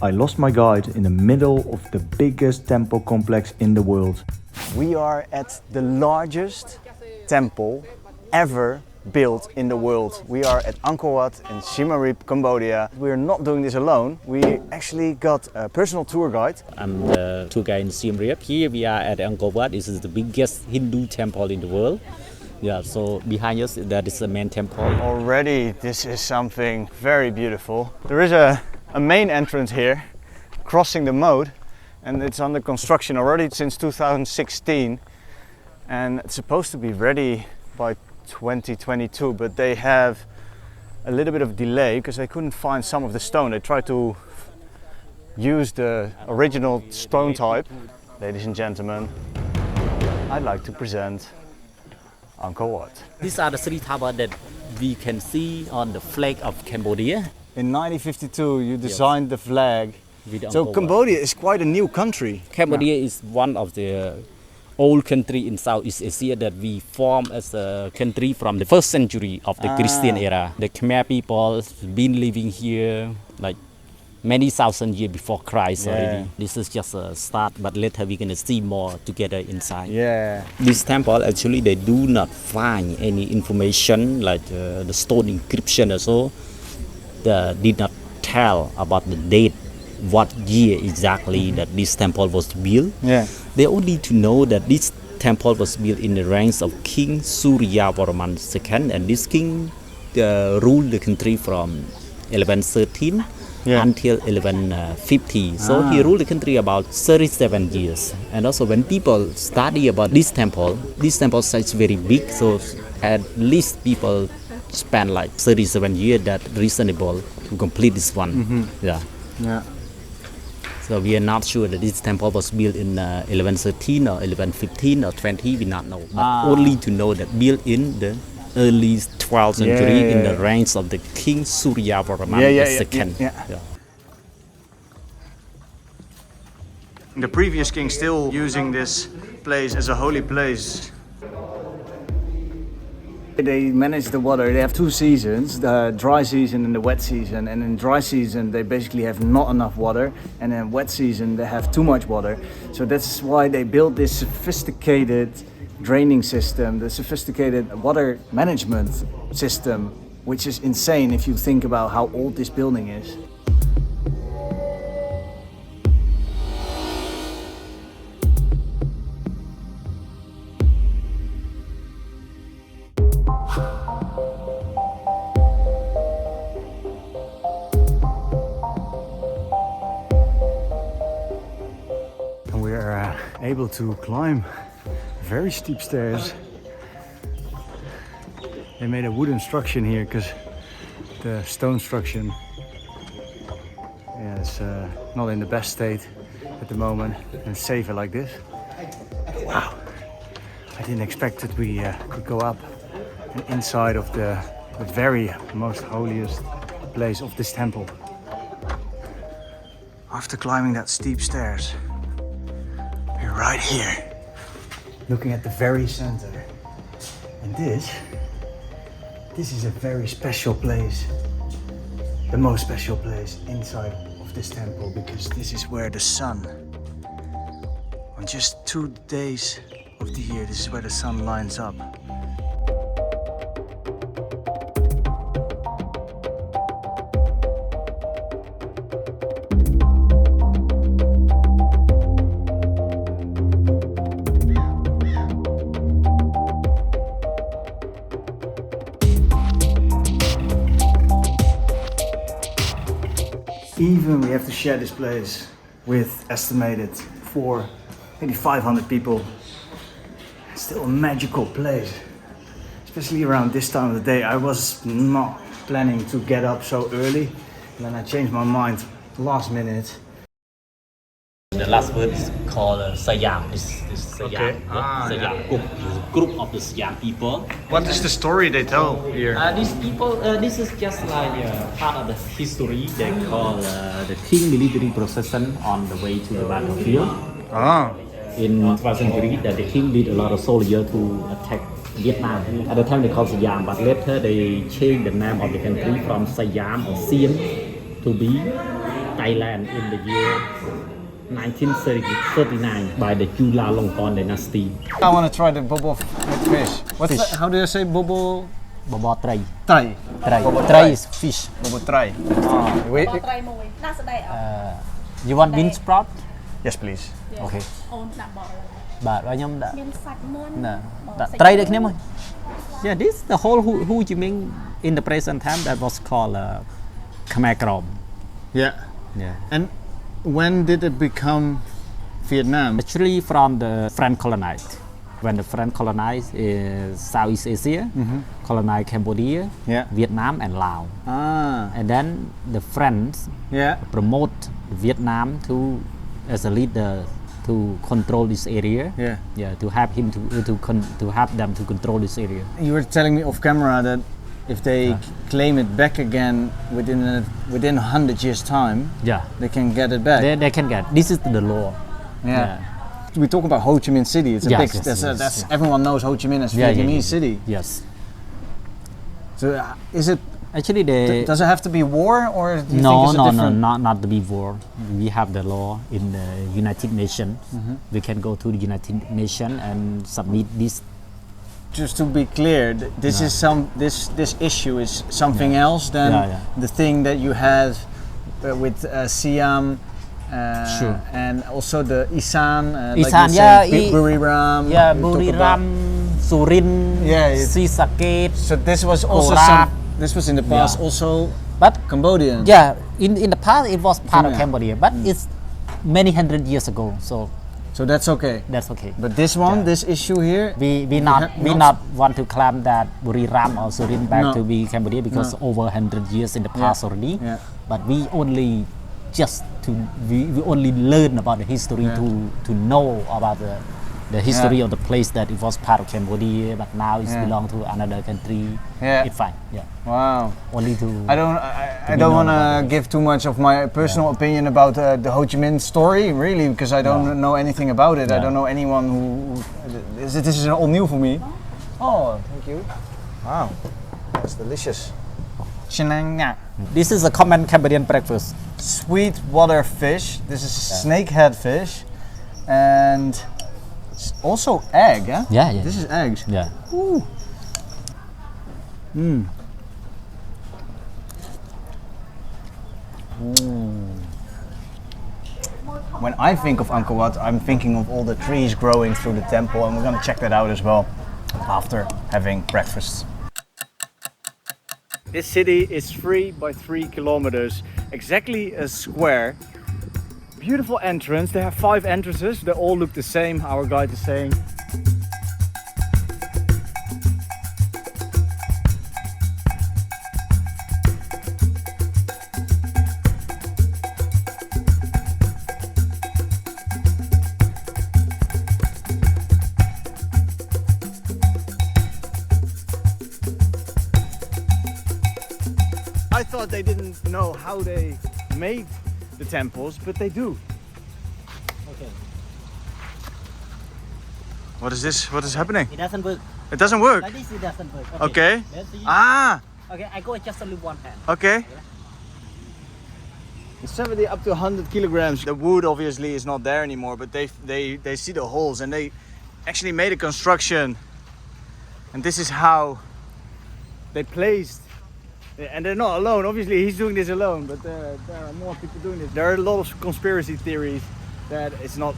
I lost my guide in the middle of the biggest temple complex in the world. We are at the largest temple ever built in the world. We are at Ankor Wat in Siem Reap, Cambodia. We're not doing this alone. We actually got a personal tour guide. I'm the tour guide in Siem Reap. Here we are at Ankor Wat. This is the biggest Hindu temple in the world. Yeah, so behind us that is the main temple. Already this is something very beautiful. There is a main entrance here crossing the moat, and it's under construction already since 2016, and it's supposed to be ready by 2022, but they have a little bit of delay because they couldn't find some of the stone. They tried to use the original stone type. Ladies and gentlemen, I'd like to present Ankor Wat. These are the three towers that we can see on the flag of Cambodia. In 1952 you designed the flag. So Ankor Cambodia is quite a new country. Cambodia is one of the old country in Southeast Asia that we formed as a country from the first century of the Christian era. The Khmer people been living here like many thousand years before Christ already. This is just a start, but later we're gonna see more together inside. Yeah. This temple actually they do not find any information like the stone inscription or so. They did not tell about the date, what year exactly that this temple was built. Yeah. They only to know that this temple was built in the reigns of King Surya Varman II, and this king ruled the country from 1113 until 1150. So he ruled the country about 37 years. And also when people study about this temple size very big, so at least people spend like 37 years that reasonable to complete this one. Yeah. So we are not sure that this temple was built in 1113 or 1115 or 20, we not know. But only to know that built in the early 12th century in the reigns of the King Surya Varman II. The previous king still using this place as a holy place. They manage the water. They have two seasons, the dry season and the wet season. And in dry season, they basically have not enough water. And in wet season, they have too much water. So that's why they built this sophisticated draining system, the sophisticated water management system, which is insane if you think about how old this building is. Able to climb very steep stairs. They made a wooden structure here because the stone structure is not in the best state at the moment, and save it like this. Wow, I didn't expect that we could go up inside of the very most holiest place of this temple. After climbing that steep stairs, we're right here, looking at the very center. And this is a very special place, the most special place inside of this temple, because this is where the sun, on just 2 days of the year, this is where the sun lines up. Even we have to share this place with estimated maybe 500 people. It's still a magical place, especially around this time of the day. I was not planning to get up so early, and then I changed my mind last minute. The last word is called Siam. This Siam. Siam group of the Siam people. What is the story they tell here? These people, this is just like part of the history. They call the king military procession on the way to the battlefield. In 12th century, that the king lead a lot of soldiers to attack Vietnam. At the time they called Siam, but later they changed the name of the country from Siam or Siem to be Thailand in the year 1939 by the Chulalongkorn dynasty. I want to try the bobo with fish. What's Fish. how do you say bobo? Bobo trai. Trai. Bobo Trai is fish. Bobo trai. Wait. You want bean sprout? Yes, please. Okay. អូនដាក់បក បាទខ្ញុំដាក់ មានសាច់មុន ដាក់ត្រីដូចគ្នាមក Yeah, this the whole Ho Chi Minh in the present time that was called Khmer Krom. Yeah. Yeah. And when did it become Vietnam? Actually from the French colonized. When the French colonized Southeast Asia, colonized Cambodia, Yeah. Vietnam and Laos. Ah. And then the French Yeah. promote Vietnam to as a leader to control this area. Yeah. To have him to have them to control this area. You were telling me off camera that if they claim it back again within 100 years' time, Yeah. they can get it back. They can get. This is the law. Yeah. We talk about Ho Chi Minh City. It's a Yes, big. yes, That's yes. everyone knows Ho Chi Minh as Yeah, Vietnamese city. Yes. So is it? Actually, they. Does it have to be war, or do you think No, it's a no, no, different? not the big war. We have the law in the United Nations. We can go to the United Nations and submit this. Just to be clear, this is this issue is something else than the thing that you had with Siam. Sure. And also the Isan, Isan, like you said, Buriram. Yeah, we talk Buriram, about- Surin, Yeah, it- Sisaket. So this was also Korat. this was in the past Yeah. also But Cambodian. yeah, in the past it was part of Yeah. Cambodia, but it's many hundred years ago, So that's okay. that's okay. But this one, Yeah. this issue here, We not want to claim that Buriram or Surin back No. to be Cambodia because No. over 100 years in the past already. Yeah. But we only only learn about the history to know about the history Yeah. of the place that it was part of Cambodia, but now it's Yeah. belong to another country. Yeah. It's fine. Yeah. wow. Only to I be don't known want to about it. give too much of my personal opinion about the Ho Chi Minh story, really, because I don't know anything about it. I Yeah. don't know anyone who. This is all new for me. Oh, thank you. Wow, that's delicious. Shenanga. This is a common Cambodian breakfast. Sweet water fish. This is snakehead fish, and it's also egg. Huh? Yeah, yeah. This is eggs. Yeah. When I think of Angkor Wat, I'm thinking of all the trees growing through the temple, and we're gonna check that out as well after having breakfast. This city is 3 by 3 kilometers, exactly a square. Beautiful entrance. They have 5 entrances. They all look the same, our guide is saying. I thought they didn't know how they made the temples, but they do. Okay. What is this? What is happening? It doesn't work. It doesn't work. Like this, it doesn't work. Okay. Let's see. Ah, Okay, I go just only one hand. okay. 70 up to 100 kilograms. The wood obviously is not there anymore, but they see the holes and they actually made a construction. And this is how they placed. And they're not alone. Obviously, he's doing this alone, but there are more people doing this. There are a lot of conspiracy theories that it's not.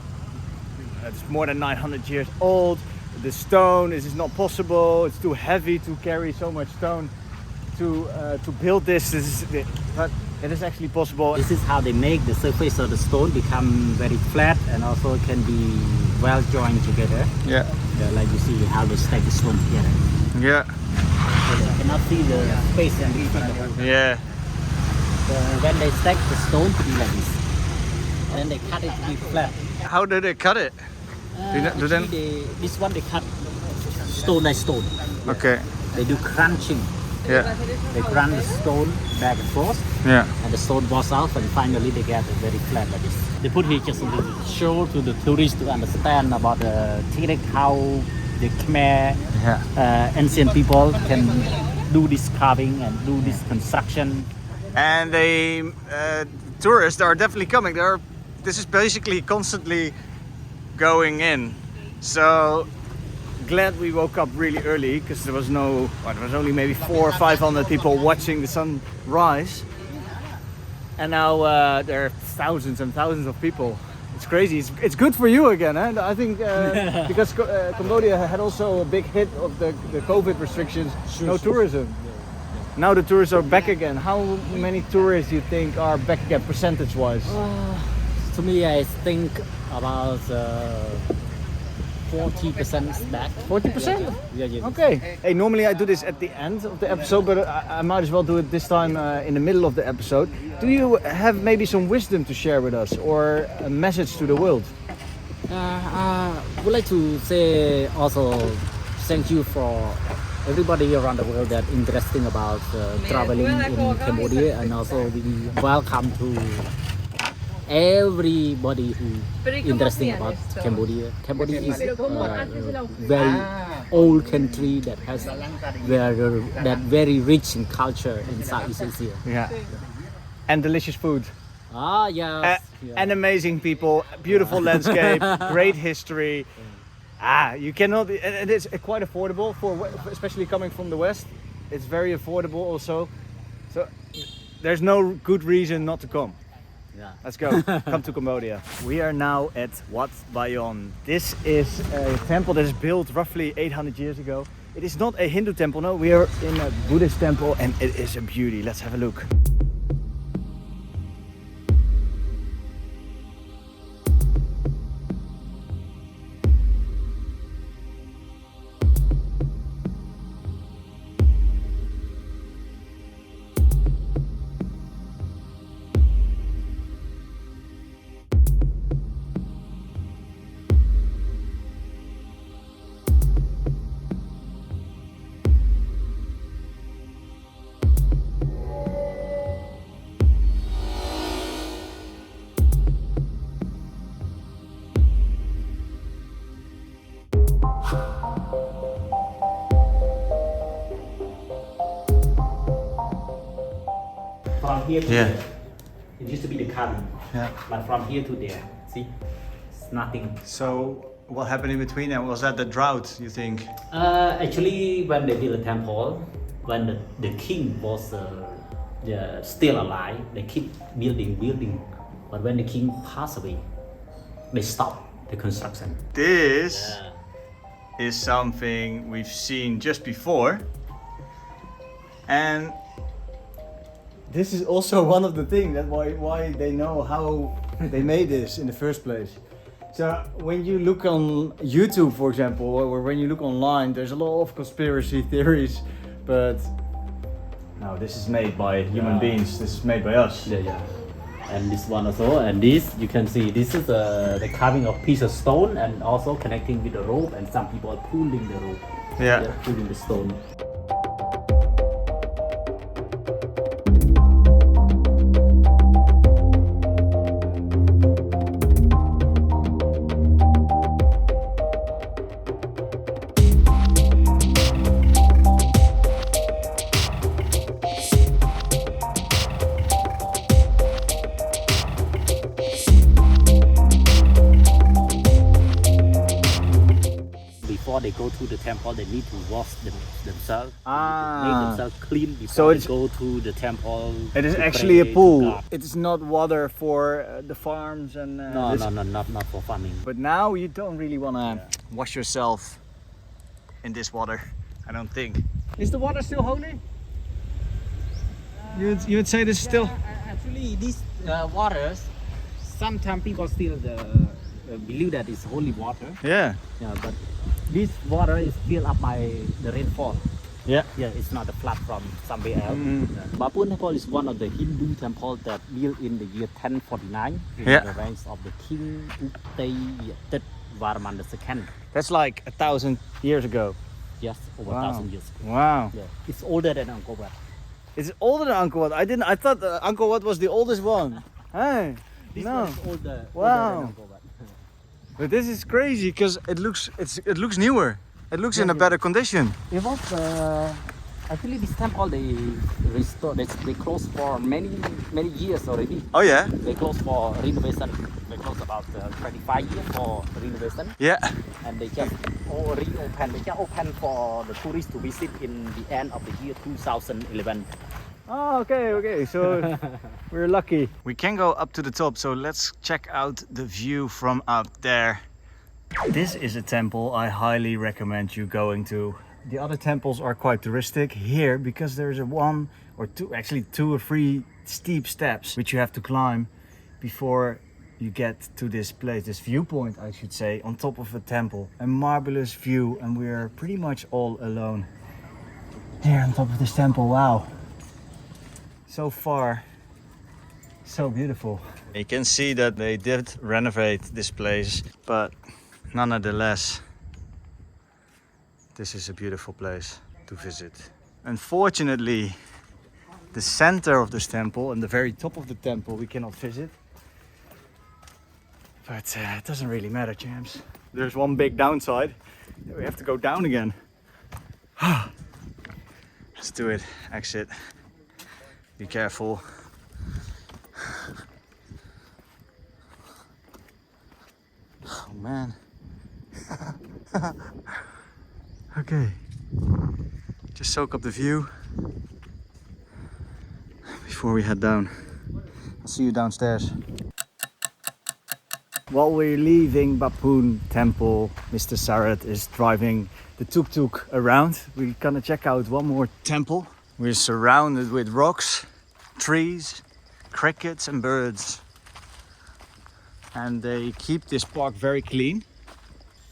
It's more than 900 years old. The stone is not possible. It's too heavy to carry so much stone to build this. But it is actually possible. This is how they make the surface of the stone become very flat and also can be well joined together. Yeah. Like you see how they stack the stone together. Yeah. You cannot see the space and between. Yeah. When they stack the stone to be like this, and then they cut it to be flat. How do they cut it? Do they- Actually, this one they cut stone by stone. Okay. They do crunching. Yeah. They crunch the stone back and forth, Yeah. and the stone was out, and finally they get it very flat like this. They put here just to show to the tourists to understand about the technique how the Khmer ancient people can do this carving and do this construction. And they tourists are definitely coming. This is basically constantly going in. So glad we woke up really early because there was only maybe 400 or 500 people watching the sun rise. And now there are thousands and thousands of people. It's crazy. It's good for you again, eh? I think because Cambodia had also a big hit of the COVID restrictions, no tourism. Now the tourists are back again. How many tourists do you think are back again, percentage-wise? To me, I think about 40% back. 40%? Yeah. Okay. Hey, normally I do this at the end of the episode, but I might as well do it this time in the middle of the episode. Do you have maybe some wisdom to share with us or a message to the world? I would like to say also thank you for everybody around the world that interesting about traveling in Cambodia, and also we welcome to everybody who interesting about Cambodia. Cambodia is a very old country that has very rich in culture in Southeast Asia. Yeah. And delicious food. Yes. And amazing people, beautiful landscape, great history. You cannot. And it's quite affordable for, especially coming from the West. It's very affordable also. So there's no good reason not to come. Yeah. Let's go. Come to Cambodia. We are now at Wat Bayon. This is a temple that is built roughly 800 years ago. It is not a Hindu temple, no. We are in a Buddhist temple and it is a beauty. Let's have a look. From here to there, it used to be the cabin. Yeah. But from here to there, see, it's nothing. So what happened in between and was that the drought, you think? Actually, when they built the temple, when the king was still alive, they keep building. But when the king passed away, they stopped the construction. This is something we've seen just before. And this is also one of the things that why they know how they made this in the first place. So when you look on YouTube, for example, or when you look online, there's a lot of conspiracy theories, but no, this is made by human beings. This is made by us. Yeah. And this one also, and this you can see. This is the carving of piece of stone, and also connecting with the rope. And some people are pulling the rope. Yeah. Pulling the stone. Before they go to the temple, they need to wash themselves, make themselves clean before they go to the temple. It is to actually a pray to pool. God. It is not water for the farms and. No, not for farming. But now you don't really want to wash yourself in this water. I don't think. Is the water still holy? You would say this is still. Actually, these waters, sometimes people still believe that it's holy water. Yeah. Yeah, but this water is filled up by the rainfall. Yeah. Yeah, it's not a flood from somewhere else. Baphuon Temple is one of the Hindu temples that built in the year 1049 in the reigns of the King Tet Varman II. That's like 1,000 years ago. Yes, over 1,000 years ago. Wow. Yeah, it's older than Angkor Wat. It's older than Ankor Wat. I thought Ankor Wat was the oldest one. Hey. This No. one is older, Wow. older than Angkor Wat. But this is crazy because it looks newer. It looks in a better condition. It was Actually, this temple they restored. They closed for many years already. Oh yeah? They closed for renovation. They closed about 25 years for renovation. Yeah. And they just reopened. They just opened for the tourists to visit in the end of the year 2011. Oh, okay. So we're lucky. We can go up to the top, so let's check out the view from up there. This is a temple I highly recommend you going to. The other temples are quite touristic. Here, because there's one or two, actually 2 or 3 steep steps which you have to climb before you get to this place, this viewpoint I should say, on top of a temple. A marvelous view, and we're pretty much all alone here on top of this temple. Wow. So far, so beautiful. You can see that they did renovate this place, but nonetheless, this is a beautiful place to visit. Unfortunately, the center of this temple and the very top of the temple we cannot visit. But it doesn't really matter, champs. There's one big downside. We have to go down again. Let's do it. Exit. Be careful. Oh man. Okay. Just soak up the view before we head down. I'll see you downstairs. While we're leaving Baphuon temple, Mr. Sareth is driving the tuk-tuk around. We're gonna check out one more temple. We're surrounded with rocks, trees, crickets and birds. And they keep this park very clean.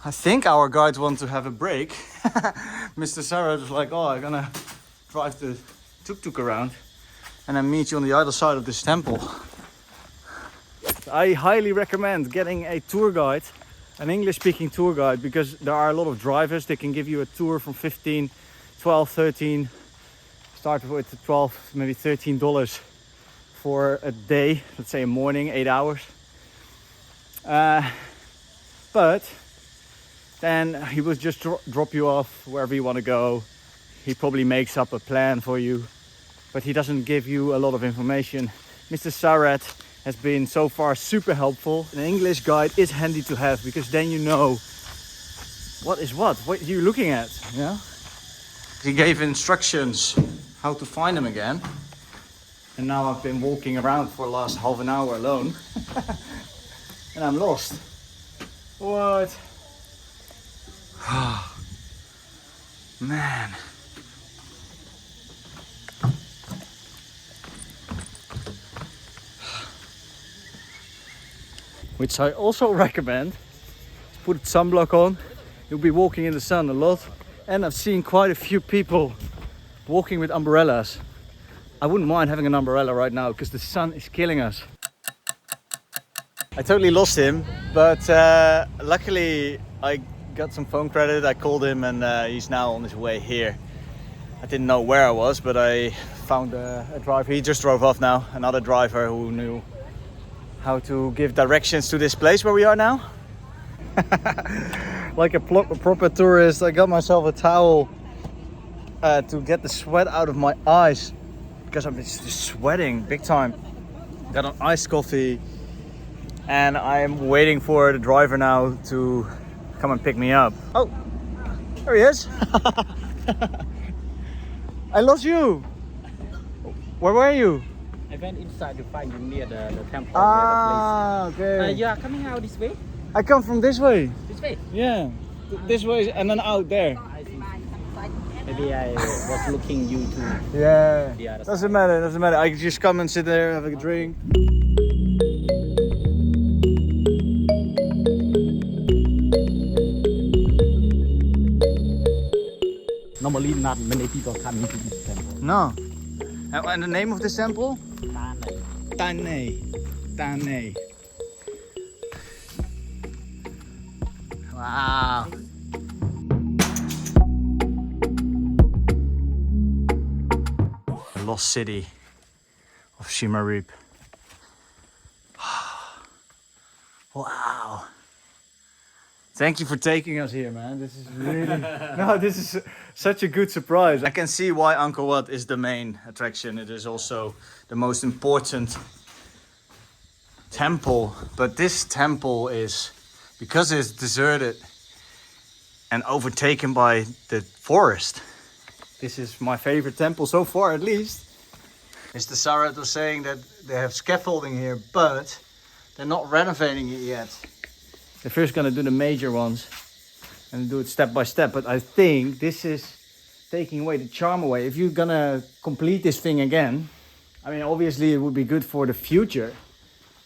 I think our guides want to have a break. Mr. Sareth was like, oh, I'm gonna drive the tuk-tuk around and then meet you on the other side of this temple. I highly recommend getting a tour guide, an English-speaking tour guide, because there are a lot of drivers. They can give you a tour from 15, 12, 13, start with 12, maybe $13 for a day, let's say a morning, 8 hours. But then he will just drop you off wherever you want to go. He probably makes up a plan for you, but he doesn't give you a lot of information. Mr. Sareth has been so far super helpful. An English guide is handy to have, because then you know what is what you're looking at. Yeah. He gave instructions how to find them again, and now I've been walking around for the last half an hour alone. And I'm lost. What? Man. Which I also recommend. Put sunblock on. You'll be walking in the sun a lot. And I've seen quite a few people walking with umbrellas. I wouldn't mind having an umbrella right now because the sun is killing us. I totally lost him, but luckily I got some phone credit. I called him and he's now on his way here. I didn't know where I was, but I found a driver. He just drove off now, another driver who knew how to give directions to this place where we are now. Like a proper tourist, I got myself a towel to get the sweat out of my eyes, because I'm just sweating big time. Got an iced coffee. And I'm waiting for the driver now to come and pick me up. Oh, there he is. I lost you. Where were you? I went inside to find you near the temple. Ah, near the place. okay. You are coming out this way? I come from this way. This way? Yeah, this way and then out there. I see. Maybe I was looking you to Yeah, the other doesn't matter. I just come and sit there, have a drink. Normally not many people come into this temple. No. And the name of this temple? Ta Nei. Ta Nei. Ta Nei. Wow. The lost city of Siem Reap. Wow. Thank you for taking us here, man. This is really no, this is such a good surprise. I can see why Angkor Wat is the main attraction. It is also the most important temple, but this temple is, because it's deserted and overtaken by the forest. This is my favorite temple so far, at least. Mr. Sareth was saying that they have scaffolding here, but they're not renovating it yet. They're first gonna do the major ones and do it step by step, but I think this is taking away the charm away. If you're gonna complete this thing again, I mean, obviously it would be good for the future,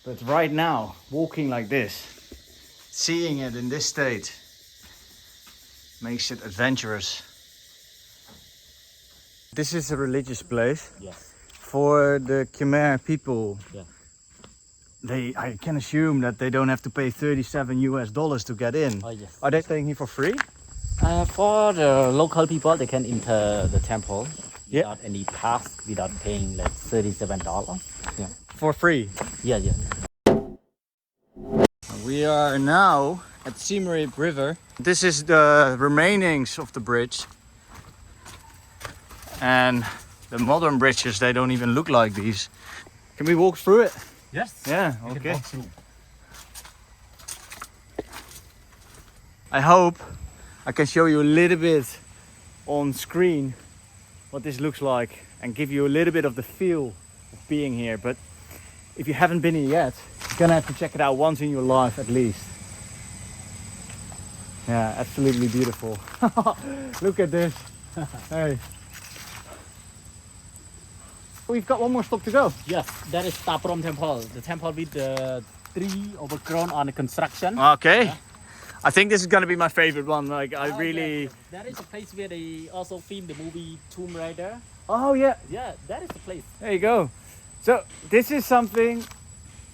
but right now, walking like this, seeing it in this state, makes it adventurous. This is a religious place. Yes. For the Khmer people. Yeah. I can assume that they don't have to pay $37 to get in. Oh, yes. Are they staying here for free? For the local people, they can enter the temple Yeah. without any pass, without paying like $37. Yeah. For free. Yeah, yeah. We are now at Siem Reap River. This is the remainings of the bridge. And the modern bridges, they don't even look like these. Can we walk through it? Yes. Yeah, okay. I hope I can show you a little bit on screen what this looks like and give you a little bit of the feel of being here. But if you haven't been here yet, you're gonna have to check it out once in your life at least. Yeah, absolutely beautiful. Look at this. Hey. We've got one more stop to go. Yes, that is Ta Prohm temple, the temple with the tree overgrown on the construction. Okay. Yeah. I think this is gonna be my favorite one. Like I really. That is a place where they also filmed the movie Thom Raider. Oh yeah. Yeah, that is the place. There you go. So this is something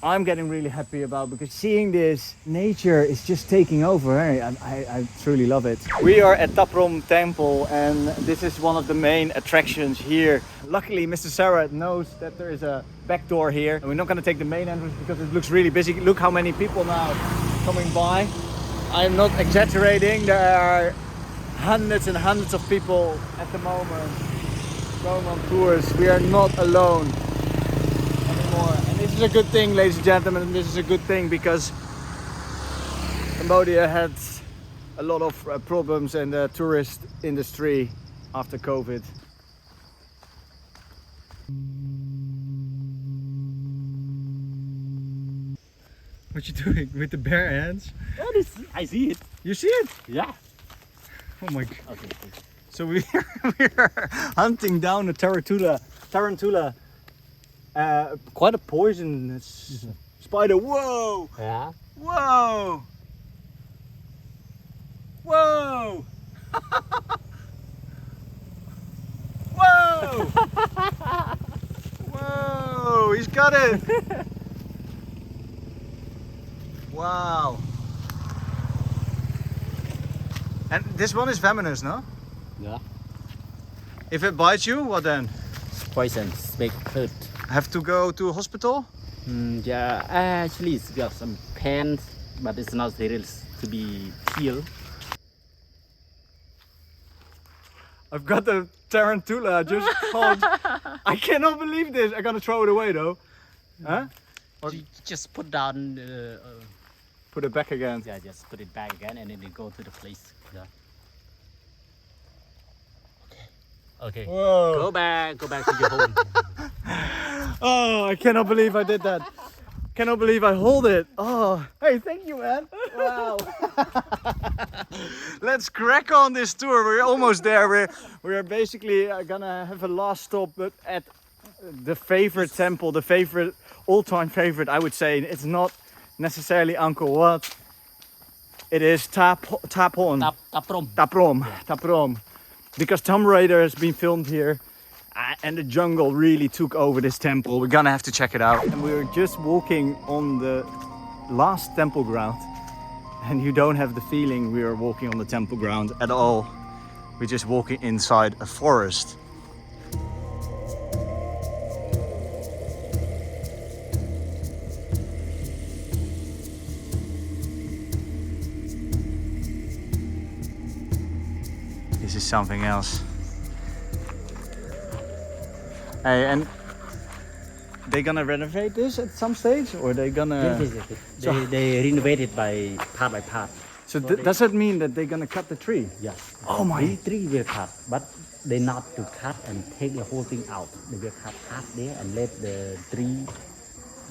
I'm getting really happy about, because seeing this nature is just taking over. I truly love it. We are at Ta Prohm Temple, and this is one of the main attractions here. Luckily, Mr. Sareth knows that there is a back door here, and we're not going to take the main entrance because it looks really busy. Look how many people now coming by. I'm not exaggerating. There are hundreds and hundreds of people at the moment going on tours. We are not alone anymore. And this is a good thing, ladies and gentlemen. This is a good thing, because Cambodia had a lot of problems in the tourist industry after COVID. What you doing with the bare hands? That is, I see it. You see it? Yeah. Oh my god. Okay. So we are hunting down a tarantula. Quite a poisonous spider. Whoa! Yeah. Whoa! Whoa! Whoa! Whoa! He's got it! Wow! And this one is venomous, no? Yeah. If it bites you, what then? Poison, make hurt. Have to go to a hospital? Yeah, actually it's got some pain, but it's not serious to be healed. I've got the tarantula just caught. I cannot believe this. I'm gonna throw it away though. Huh? Or You just put down, put it back again. yeah, just put it back again and then you go to the place. Yeah. Okay. Whoa. Go back to your home. Oh, I cannot believe I did that. Cannot believe I hold it. Oh, hey, thank you, man. Wow. Let's crack on this tour. We're almost there. We're basically gonna have a last stop at the favorite temple, the favorite, all-time favorite, I would say. It's not necessarily Angkor Wat. It is Ta Prohm. Ta Prohm. Because Thom Raider has been filmed here, and the jungle really took over this temple. We're gonna have to check it out. And we're just walking on the last temple ground, and you don't have the feeling we are walking on the temple ground at all. We're just walking inside a forest. something else. Hey, and they gonna renovate this at some stage, or they gonna? Yes. They renovate it by part. So does that mean that they're gonna cut the tree? Yes. Oh my! The tree will cut, but they not to cut and take the whole thing out. They will cut half there and let the tree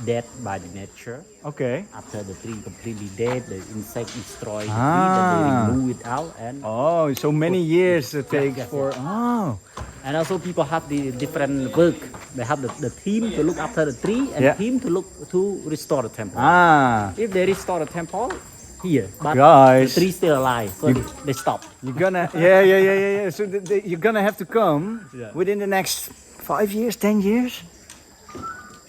dead by the nature. Okay. After the tree completely dead, the insect destroy the tree, Ah. then they remove it out and. Oh, so many years it takes yes, for. yes. Oh. And also people have the different work. They have the team to look after the tree and Yeah. team to restore the temple. Ah. If they restore the temple here, but Guys. the tree still alive, so they stop. You're gonna. Yeah. So you're gonna have to come within the next 5 years, 10 years,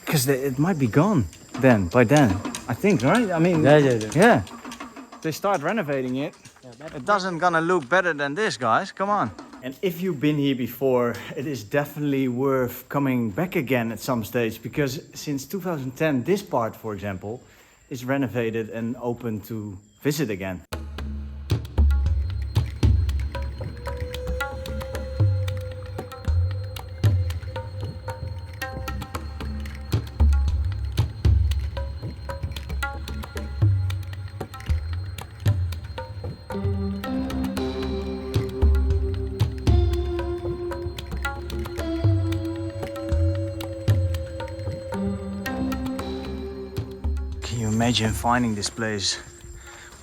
because it might be gone then. By then, I think, right? I mean. Yeah. They start renovating it. It doesn't gonna look better than this, guys. Come on. And if you've been here before, it is definitely worth coming back again at some stage, because since 2010, this part, for example, is renovated and open to visit again. Can you imagine finding this place,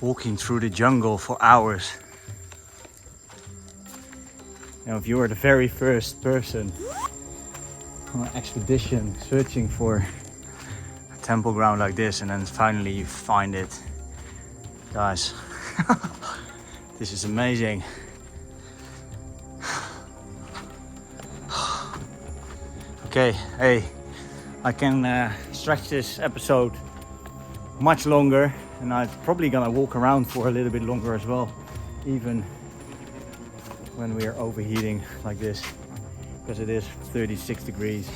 walking through the jungle for hours? You know, if you were the very first person on an expedition searching for a temple ground like this, and then finally you find it. Guys, this is amazing. Okay, hey, I can stretch this episode much longer, and I'm probably gonna walk around for a little bit longer as well, even when we are overheating like this, because it is 36 degrees,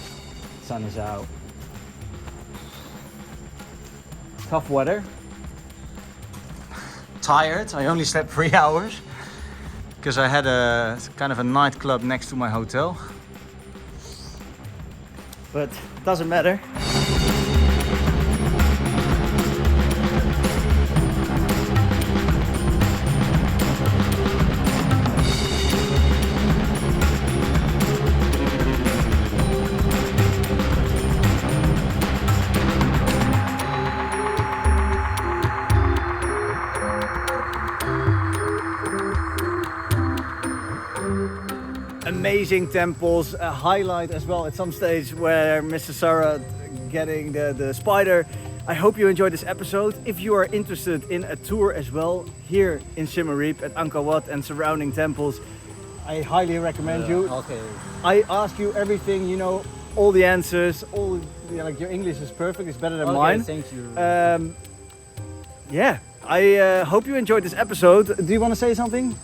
sun is out. Tough weather. Tired. I only slept 3 hours because I had a kind of a nightclub next to my hotel, but doesn't matter. Amazing temples, a highlight as well at some stage where Mr. Sareth getting the spider. I hope you enjoyed this episode. If you are interested in a tour as well here in Siem Reap at Angkor Wat and surrounding temples, I highly recommend you. Okay. I ask you everything, you know, all the answers, all, you know, like your English is perfect, it's better than mine. Thank you. Yeah, I hope you enjoyed this episode. Do you want to say something?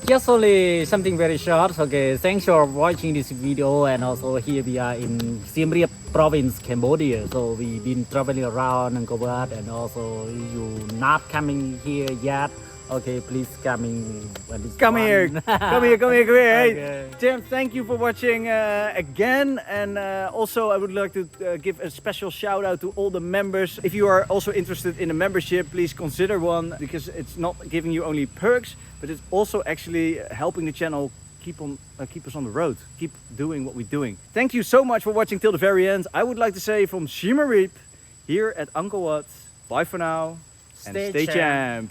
Just only something very short. Okay, thanks for watching this video, and also here we are in Siem Reap province, Cambodia. So we've been traveling around Angkor Wat, and also you not coming here yet. Okay, please coming. Come here. Hey, Okay. Tim, thank you for watching again. And also, I would like to give a special shout out to all the members. If you are also interested in a membership, please consider one, because it's not giving you only perks, but it's also actually helping the channel keep us on the road, keep doing what we're doing. Thank you so much for watching till the very end. I would like to say from Siem Reap here at Angkor Wat, bye for now, and stay champ.